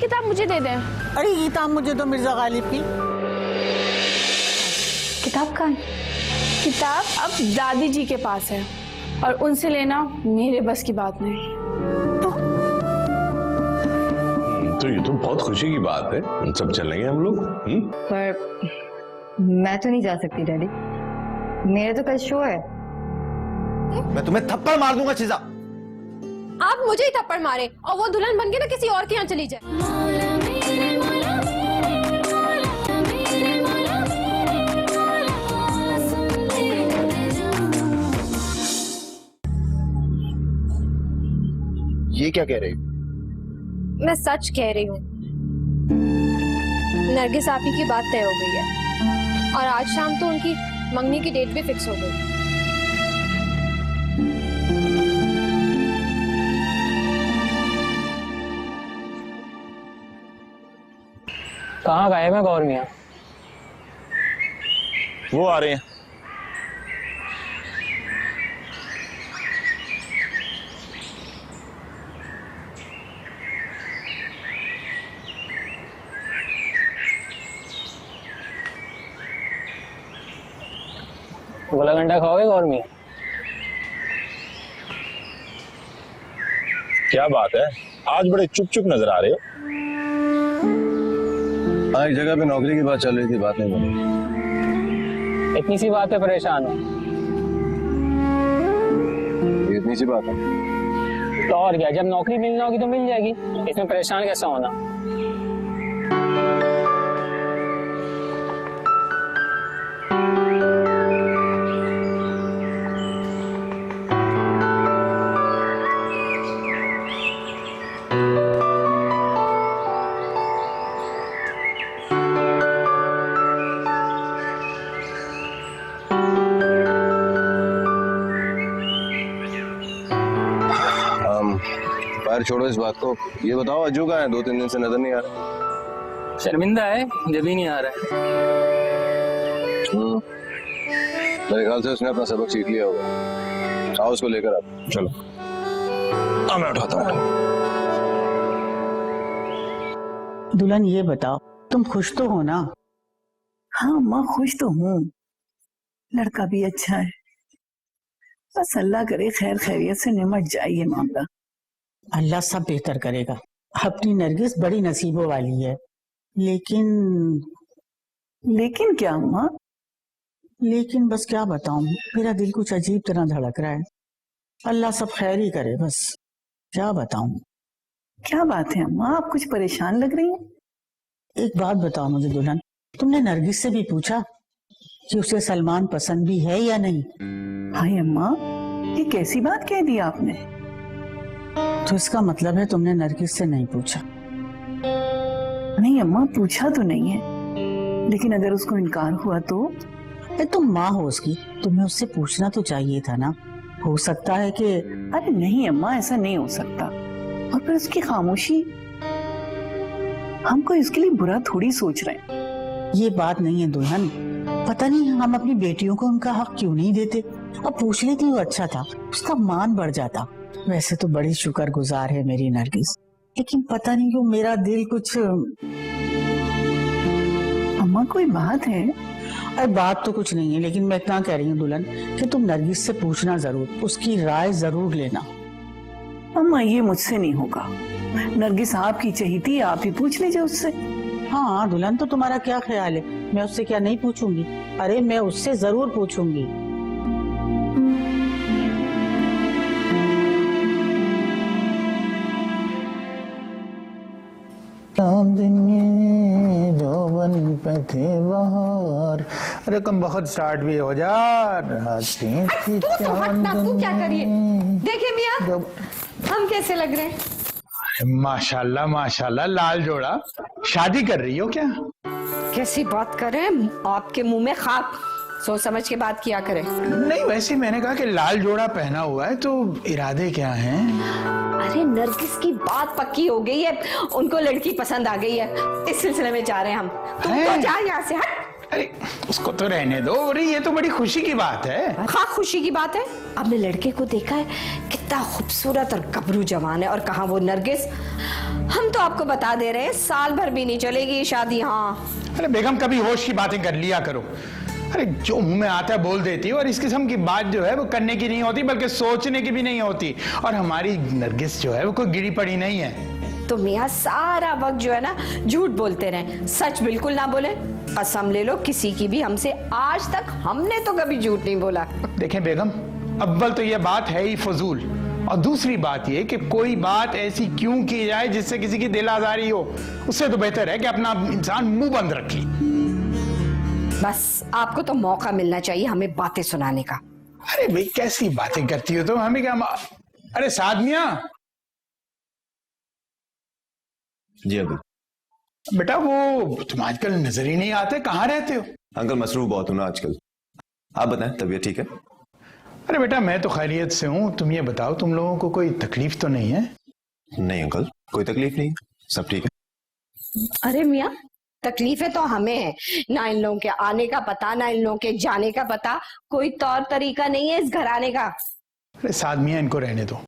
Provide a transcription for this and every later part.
किताब मुझे दे दें। अरे ये किताब मुझे तो मिर्जा गालिब की। किताब कहाँ है? किताब अब दादी जी के पास है और उनसे लेना मेरे बस की बात नहीं। तो ये तो बहुत खुशी की बात है, हम सब चलेंगे हम लोग। पर मैं तो नहीं जा सकती डैडी, मेरा तो कल शो है। मैं तुम्हें थप्पड़ मार दूंगा चिजा। आप मुझे ही थप्पड़ मारे और वो दुल्हन बन के ना किसी और के यहाँ चली जाए। ये क्या कह रही हो? मैं सच कह रही हूँ, नरगिस आपी की बात तय हो गई है और आज शाम तो उनकी मंगनी की डेट भी फिक्स हो गई। कहाँ गायब है गौर मियां? वो आ रहे हैं। गोला घंटा खाओगे गौर मियां? क्या बात है, आज बड़े चुप चुप नजर आ रहे हो। हाँ, एक जगह पे नौकरी की बात चल रही थी, बात नहीं बनी। इतनी सी बात पे परेशान हो? इतनी सी बात है तो और क्या, जब नौकरी मिलना होगी तो मिल जाएगी, इसमें परेशान कैसा होना? पैर छोड़ो इस बात को, ये बताओ अज्जू कहाँ है? 2-3 दिन से नजर नहीं आ रहा। शर्मिंदा है जब ही नहीं आ रहा है। मेरे ख्याल से उसने अपना सबक सीख लिया होगा। आओ उसको लेकर आप, चलो। मैं उठाता हूँ। दुल्हन ये बताओ, तुम खुश तो हो ना? हाँ माँ, खुश तो हूँ, लड़का भी अच्छा है, बस अल्लाह करे खैर खैरियत से निमट जाए ये मामला। अल्लाह सब बेहतर करेगा। अपनी नरगिस बड़ी नसीबों वाली है। लेकिन क्या माँ? लेकिन बस क्या बताऊं, मेरा दिल कुछ अजीब तरह धड़क रहा है। अल्लाह सब खैर ही करे, बस क्या बताऊं। क्या बात है अम्मा, आप कुछ परेशान लग रही हैं? एक बात बताओ मुझे दुल्हन, तुमने नरगिस से भी पूछा कि उसे सलमान पसंद भी है या नहीं? हाय अम्मा, ये कैसी बात कह दी आपने? तो इसका मतलब है तुमने नरगिस से नहीं पूछा? नहीं अम्मा, पूछा तो नहीं है, लेकिन अगर उसको इनकार हुआ तो? तुम माँ हो उसकी, तुम्हें उससे पूछना तो चाहिए था ना। हो सकता है कि... अरे नहीं अम्मा, ऐसा नहीं हो सकता। और फिर उसकी खामोशी, हम कोई उसके लिए बुरा थोड़ी सोच रहे हैं। ये बात नहीं है दुल्हन, पता नहीं हम अपनी बेटियों को उनका हक क्यों नहीं देते। अब पूछ लेती तो अच्छा था, उसका मान बढ़ जाता। वैसे तो बड़ी शुक्रगुजार है मेरी नरगिस, लेकिन पता नहीं क्यों मेरा दिल कुछ... अम्मा कोई बात है? अरे बात तो कुछ नहीं है, लेकिन मैं इतना कह रही हूँ दुल्हन कि तुम नरगिस से पूछना जरूर, उसकी राय जरूर लेना। अम्मा ये मुझसे नहीं होगा, नरगिस आपकी चहेती, आप ही पूछ लीजिए उससे। हाँ दुल्हन, तो तुम्हारा क्या ख्याल है, मैं उससे क्या नहीं पूछूंगी? अरे मैं उससे जरूर पूछूंगी। अरे कम बहुत स्टार्ट भी हो जा। तू क्या करिए? देखिए मियां, हम कैसे लग रहे हैं? माशाल्लाह माशाल्लाह, लाल जोड़ा। शादी कर रही हो क्या? कैसी बात कर रहे हैं, आपके मुंह में खाक, सोच समझ के बात किया करें। नहीं, वैसे मैंने कहा कि लाल जोड़ा पहना हुआ है तो इरादे क्या हैं? अरे नरगिस की बात पक्की हो गई है, उनको लड़की पसंद आ गई है, इस सिलसिले में जा रहे हैं हम। तुम तो जा यहाँ से, हट। अरे उसको तो रहने दो, अरे ये तो बड़ी खुशी की बात है। हाँ खुशी की बात है, आपने लड़के को देखा है, कितना खूबसूरत और गबरू जवान है, और कहा वो नरगिस हम तो आपको बता दे रहे हैं, साल भर भी नहीं चलेगी ये शादी। हाँ अरे बेगम, कभी होश की बातें कर लिया करो। अरे जो मुंह में आता है बोल देती है, और इस किस्म की बात जो है वो करने की नहीं होती, बल्कि सोचने की भी नहीं होती। और हमारी नरगिस जो है वो कोई गिरी पड़ी नहीं है। तो मियाँ सारा वक्त जो है ना झूठ बोलते रहे, सच बिल्कुल ना बोले। कसम ले लो किसी की भी, हमसे आज तक हमने तो कभी झूठ नहीं बोला। देखें बेगम, अव्वल तो ये बात है ही फजूल, और दूसरी बात ये कि कोई बात ऐसी क्यों की जाए जिससे किसी की दिल आजारी हो। उससे तो बेहतर है कि अपना इंसान मुंह बंद रखे। बस आपको तो मौका मिलना चाहिए हमें बातें सुनाने का। अरे भाई कैसी बातें करती हो तो हमें क्या। अरे सादमिया। जी अंकल। बेटा वो तुम आजकल नजर ही नहीं आते, कहाँ रहते हो? अंकल मसरूफ बहुत हूं ना आजकल। आप बताएं, तबीयत ठीक है? अरे बेटा मैं तो खैरियत से हूँ, तुम ये बताओ तुम लोगों को कोई तकलीफ तो नहीं है? नहीं अंकल, कोई तकलीफ नहीं, सब ठीक है। अरे मियाँ, तकलीफें तो हमें है ना, इन लोगों के आने का पता ना इन लोगों के जाने का पता, कोई तौर तरीका नहीं है इस घराने का। अरे सादमिया इनको रहने दो।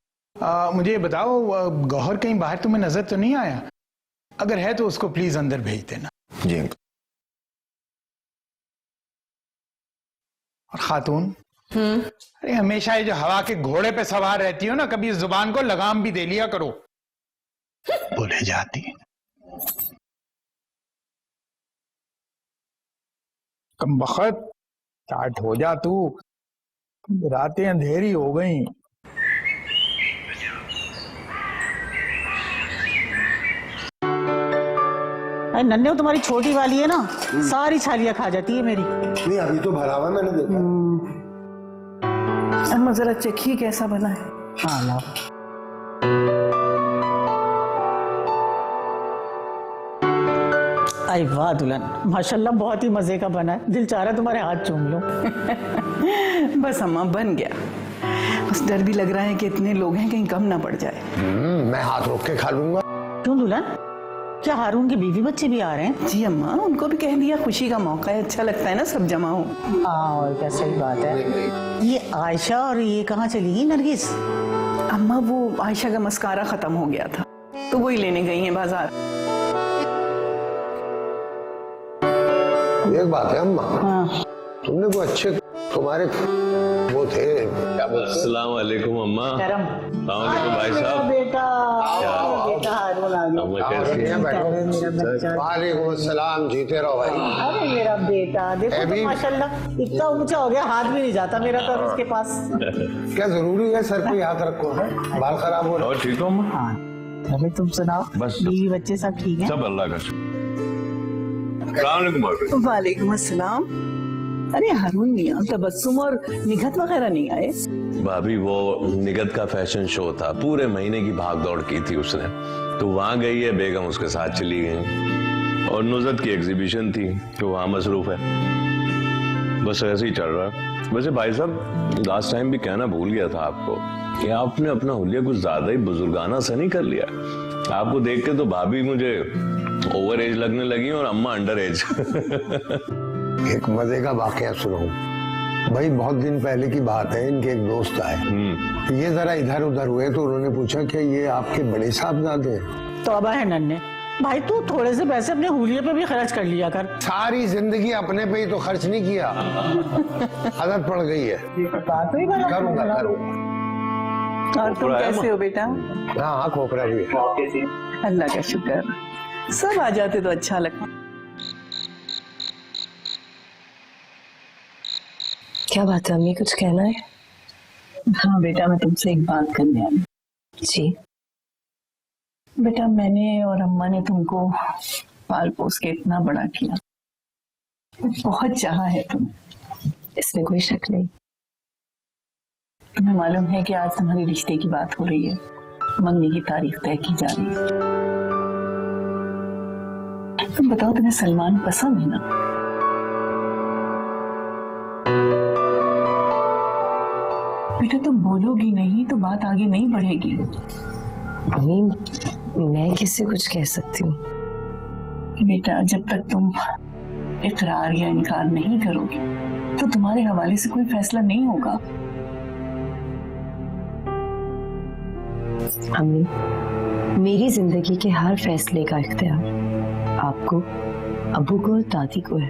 मुझे ये बताओ, गौहर कहीं बाहर तुम्हें नजर तो नहीं आया? अगर है तो उसको प्लीज अंदर भेज देना। जी अंकल। और खातून, अरे हमेशा ये जो हवा के घोड़े पे सवार रहती हो ना, कभी इस जुबान को लगाम भी दे लिया करो। बोले जाती कम बखत स्टार्ट हो जा तू, रातें अंधेरी हो गई। अरे नन्हे, तुम्हारी छोटी वाली है ना, सारी छालियां खा जाती है मेरी। नहीं अभी तो भरा हुआ मैंने देखा। अम्मा जरा चखिए कैसा बना है। हाँ लाओ। अरे वाह दुल्हन, माशाल्लाह बहुत ही मजे का बना है। दिल चाह रहा तुम्हारे हाथ चूम लो। बस अम्मा बन गया, बस डर भी लग रहा है कि इतने लोग हैं कहीं कम ना पड़ जाए। मैं हाथ रोक के खा लूंगा। क्यों दुल्हन, क्या हारून के बीवी बच्चे भी आ रहे हैं? जी अम्मा, उनको भी कह दिया, खुशी का मौका है, अच्छा लगता है ना सब जमा हो। हाँ और क्या, सही बात है। ये आयशा और ये कहाँ चली गई नरगिस? अम्मा वो आयशा का मस्कारा खत्म हो गया था तो वही लेने गई हैं बाजार। एक बात है अम्मा, हाँ। तुमने वो अच्छे तुम्हारे वो थे। अस्सलाम वालेकुम अम्मा। अस्सलाम भाई साहब। बेटा हारून आ गया। अम्मा कैसी हैं? वालेकुम अस्सलाम, जीते रहो भाई। अरे मेरा बेटा देखो तो माशाल्लाह इतना ऊंचा हो गया, हाथ भी नहीं जाता मेरा तो अब इसके पास। क्या जरूरी है सर पे हाथ रखो, बाल खराब हो रहा है। और ठीक हो अम्मा? हाँ। अरे तुम सुनाओ, बस बीवी बच्चे सब ठीक हैं? सब अल्लाह का शुक्र। अस्सलाम वालेकुम। वालेकुम अस्सलाम। अरे हारून मियां, तबस्सुम और निगत वगैरह नहीं आए? भाभी वो निगत का फैशन शो था, पूरे महीने की भाग दौड़ की थी उसने, तो वहां गई है, बेगम उसके साथ चली गई। और नुज़त की एग्जीबिशन थी तो वहां मसरूफ है। बस ऐसे ही चल रहा है। वैसे भाई साहब लास्ट टाइम भी कहना भूल गया था आपको कि आपने अपना हुलिया कुछ ज्यादा ही बुजुर्गाना सा नहीं कर लिया। आपको देख के तो भाभी मुझे ओवर एज लगने लगी और अम्मा अंडर एज। एक मजे का वाकया सुनाऊं भाई। बहुत दिन पहले की बात है, इनके एक दोस्त आए, ये जरा इधर उधर हुए तो उन्होंने पूछा कि ये आपके बड़े साहबजादे हैं? तौबा है नन्हे भाई, तू थोड़े से पैसे अपने हुलिये पे भी खर्च कर लिया कर। सारी जिंदगी अपने पे ही तो खर्च नहीं किया, आदत पड़ गई है। करूंगा करूंगा। और तुम कैसे हो बेटा? हाँ खोपरा भी है। अल्लाह का शुक्र, सब आ जाते तो अच्छा लगता। क्या बात है अम्मी, कुछ कहना है? हाँ बेटा, मैं तुमसे एक बात करने आई। जी बेटा, मैंने और अम्मा ने तुमको पाल पोस के इतना बड़ा किया, बहुत चाहा है तुम्हें, इसमें कोई शक नहीं। तुम्हें मालूम है कि आज तुम्हारे रिश्ते की बात हो रही है, मंगनी की तारीख तय की जा रही है। तुम बताओ, तुम्हें सलमान पसंद है ना? बेटा तुम बोलोगी नहीं तो बात आगे नहीं बढ़ेगी। अम्मी मैं किससे कुछ कह सकती हूँ? बेटा जब तक तुम इकरार या इनकार नहीं करोगी तो तुम्हारे हवाले से कोई फैसला नहीं होगा। अम्मी मेरी जिंदगी के हर फैसले का इख्तियार आपको, अबू को और दादी को है।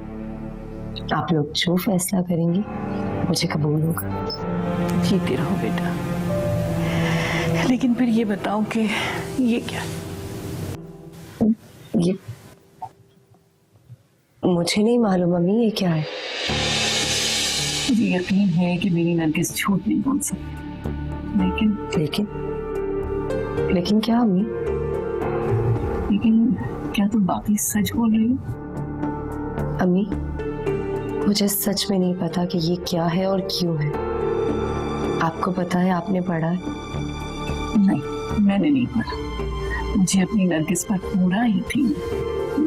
आप लोग जो फैसला करेंगे मुझे कबूल होगा। जीती रहो बेटा। लेकिन फिर ये बताओ कि ये क्या? ये मुझे नहीं मालूम अम्मी, ये क्या है? मुझे यकीन है कि मेरी नरगिस झूठ नहीं बोल सकती, लेकिन लेकिन क्या अम्मी? लेकिन क्या तुम बाकी सच बोल रही हो? अम्मी, मुझे सच में नहीं पता कि ये क्या है और क्यों है। आपको पता है? आपने पढ़ा है? नहीं, मैंने नहीं पढ़ा। मुझे अपनी नरगिस पर पूरा यकीन है।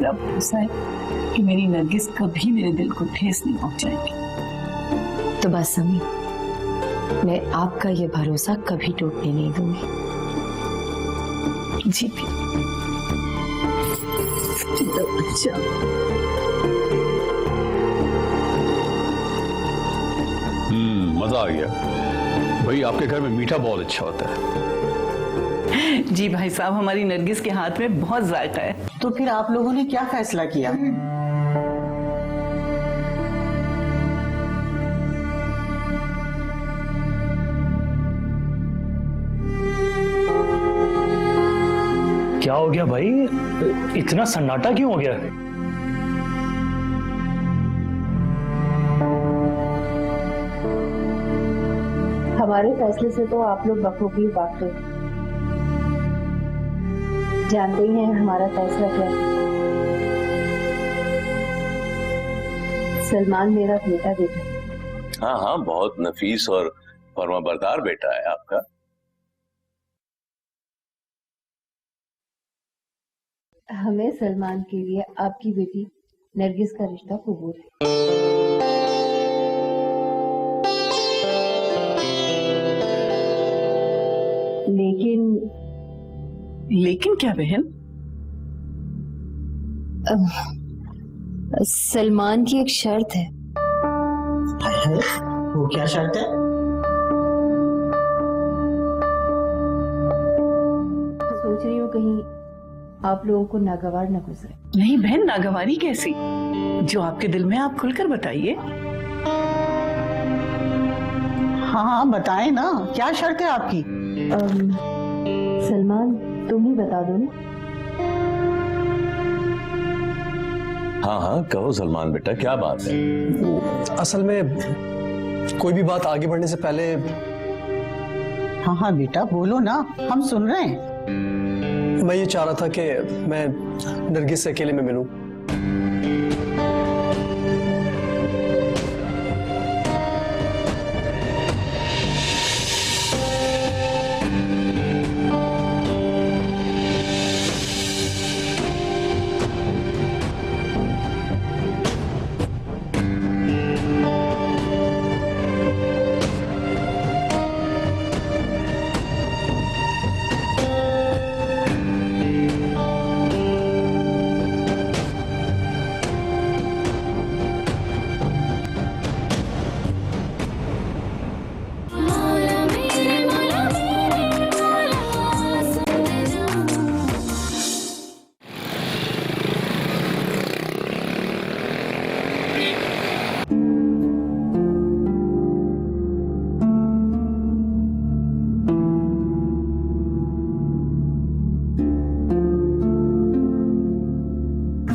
रब भरोसा है कि मेरी नरगिस कभी मेरे दिल को ठेस नहीं पहुंचाएगी। तो बस अम्मी, मैं आपका ये भरोसा कभी टूटने नहीं दूंगी। जी अच्छा। मजा आ गया भाई, आपके घर में मीठा बहुत अच्छा होता है। जी भाई साहब, हमारी नरगिस के हाथ में बहुत जायका है। तो फिर आप लोगों ने क्या फैसला किया? क्या हो गया भाई, इतना सन्नाटा क्यों हो गया? हमारे फैसले से तो आप लोग बखूबी वाकिफ जानते ही हैं हमारा फैसला क्या है। सलमान मेरा बेटा बेटा। हाँ हाँ, बहुत नफीस और फर्माबरदार बेटा है आपका। हमें सलमान के लिए आपकी बेटी नरगिस का रिश्ता कबूल है। लेकिन क्या बहन? सलमान की एक शर्त है। वो क्या शर्त है? सोच रही हूँ कहीं आप लोगों को नागवार न गुजरे। नहीं बहन, नागवारी कैसी? जो आपके दिल में आप खुलकर बताइए। हाँ बताएं ना, क्या शर्त है आपकी? सलमान, तुम ही बता दो ना। हाँ हाँ कहो सलमान बेटा, क्या बात है? असल में कोई भी बात आगे बढ़ने से पहले। हाँ हाँ बेटा बोलो ना, हम सुन रहे हैं। मैं ये चाह रहा था कि मैं नरगिस से अकेले में मिलूं।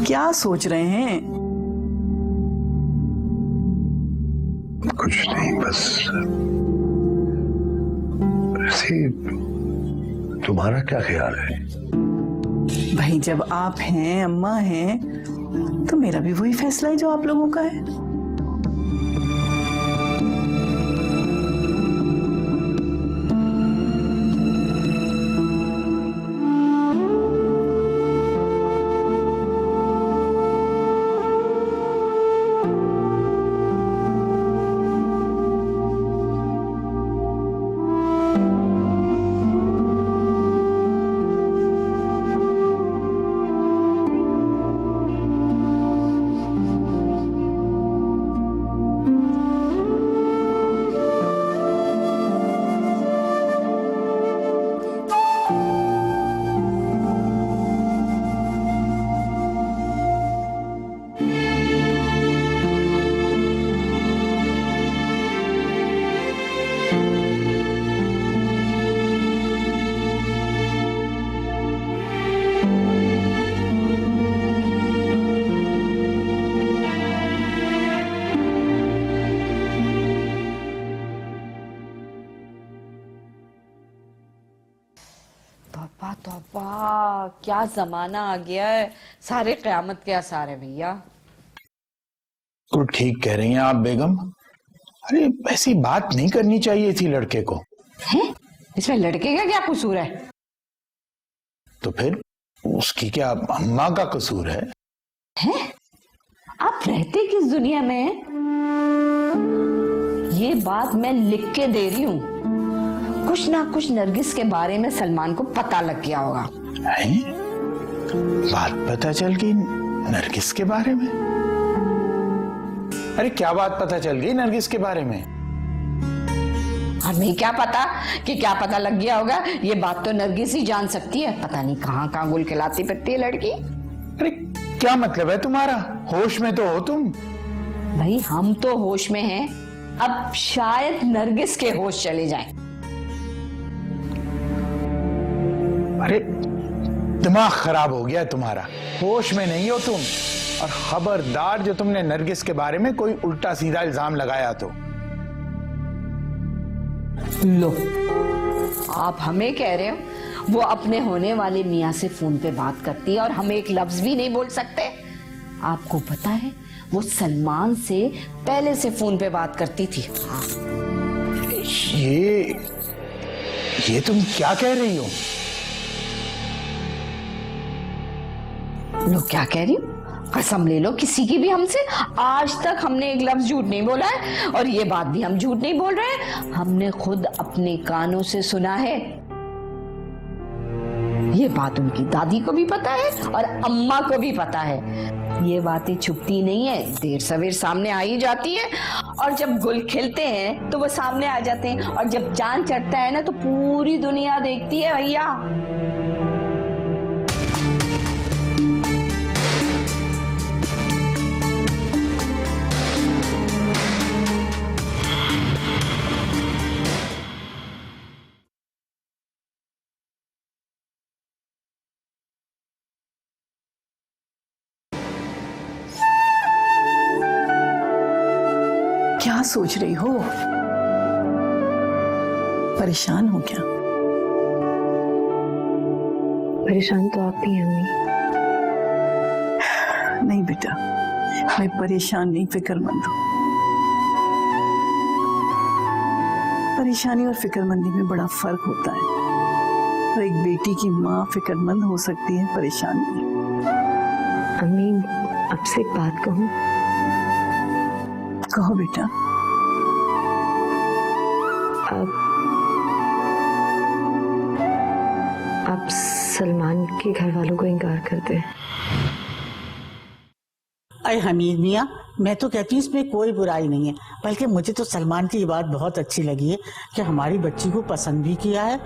क्या सोच रहे हैं? कुछ नहीं, बस ऐसे। तुम्हारा क्या ख्याल है? भाई जब आप हैं, अम्मा हैं, तो मेरा भी वही फैसला है जो आप लोगों का है। तौबा तौबा, क्या जमाना आ गया है, सारे कयामत के आसार है भैया। तो ठीक कह रही हैं आप बेगम। अरे ऐसी बात नहीं करनी चाहिए थी लड़के को। हैं? इसमें लड़के का क्या कसूर है? तो फिर उसकी क्या अम्मा का कसूर है? हैं? आप रहते किस दुनिया में हैं? ये बात मैं लिख के दे रही हूँ, कुछ ना कुछ नरगिस के बारे में सलमान को पता लग गया होगा। हैं? बात पता चल गई नरगिस के बारे में? अरे क्या बात पता चल गई नरगिस के बारे में? हमें क्या पता कि क्या पता लग गया होगा, ये बात तो नरगिस ही जान सकती है। पता नहीं कहाँ कहाँ गुल खिलाती फिरती है लड़की। अरे क्या मतलब है तुम्हारा? होश में तो हो तुम? भाई हम तो होश में हैं, अब शायद नरगिस के होश चले जाएं। अरे दिमाग खराब हो गया तुम्हारा, होश में नहीं हो तुम। और खबरदार जो तुमने नरगिस के बारे में कोई उल्टा सीधा इल्जाम लगाया तो। लो, आप हमें कह रहे हो वो अपने होने वाले मियाँ से फोन पे बात करती है और हम एक लफ्ज भी नहीं बोल सकते? आपको पता है वो सलमान से पहले से फोन पे बात करती थी। हाँ। ये तुम क्या कह रही हो? लो क्या कह रही हूँ? कसम ले लो किसी की भी हमसे, आज तक हमने एक लफ्ज झूठ नहीं बोला है और ये बात भी हम झूठ नहीं बोल रहे हैं, हमने खुद अपने कानों से सुना है। ये बात उनकी दादी को भी पता है और अम्मा को भी पता है। ये बातें छुपती नहीं है, देर सवेर सामने आ ही जाती है। और जब गुल खिलते हैं तो वो सामने आ जाते हैं, और जब चांद चढ़ता है ना तो पूरी दुनिया देखती है भैया। क्या सोच रही हो? परेशान हो क्या? परेशान तो आप ही हैं अम्मी। नहीं बेटा, मैं परेशान नहीं, फिक्रमंद हूँ। परेशानी और फिक्रमंदी में बड़ा फर्क होता है। और एक बेटी की माँ फिक्रमंद हो सकती है, परेशान नहीं। अम्मी, आपसे एक बात कहूँ? कहो बेटा। आप सलमान के घर वालों को इनकार करते हैं? अरे हमीद मियाँ, मैं तो कहती हूँ इसमें कोई बुराई नहीं है, बल्कि मुझे तो सलमान की ये बात बहुत अच्छी लगी है कि हमारी बच्ची को पसंद भी किया है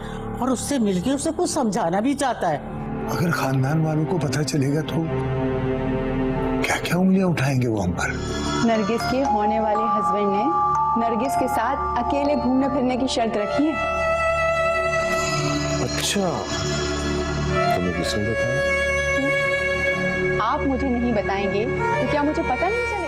और उससे मिलके उसे कुछ समझाना भी चाहता है। अगर खानदान वालों को पता चलेगा तो क्या क्या उंगलियां उठाएंगे वो हम पर। नरगिस के होने वाले हस्बैंड ने नरगिस के साथ अकेले घूमने फिरने की शर्त रखी है। अच्छा, तुम्हें किसने बताया? आप मुझे नहीं बताएंगे तो क्या मुझे पता नहीं चलेगा?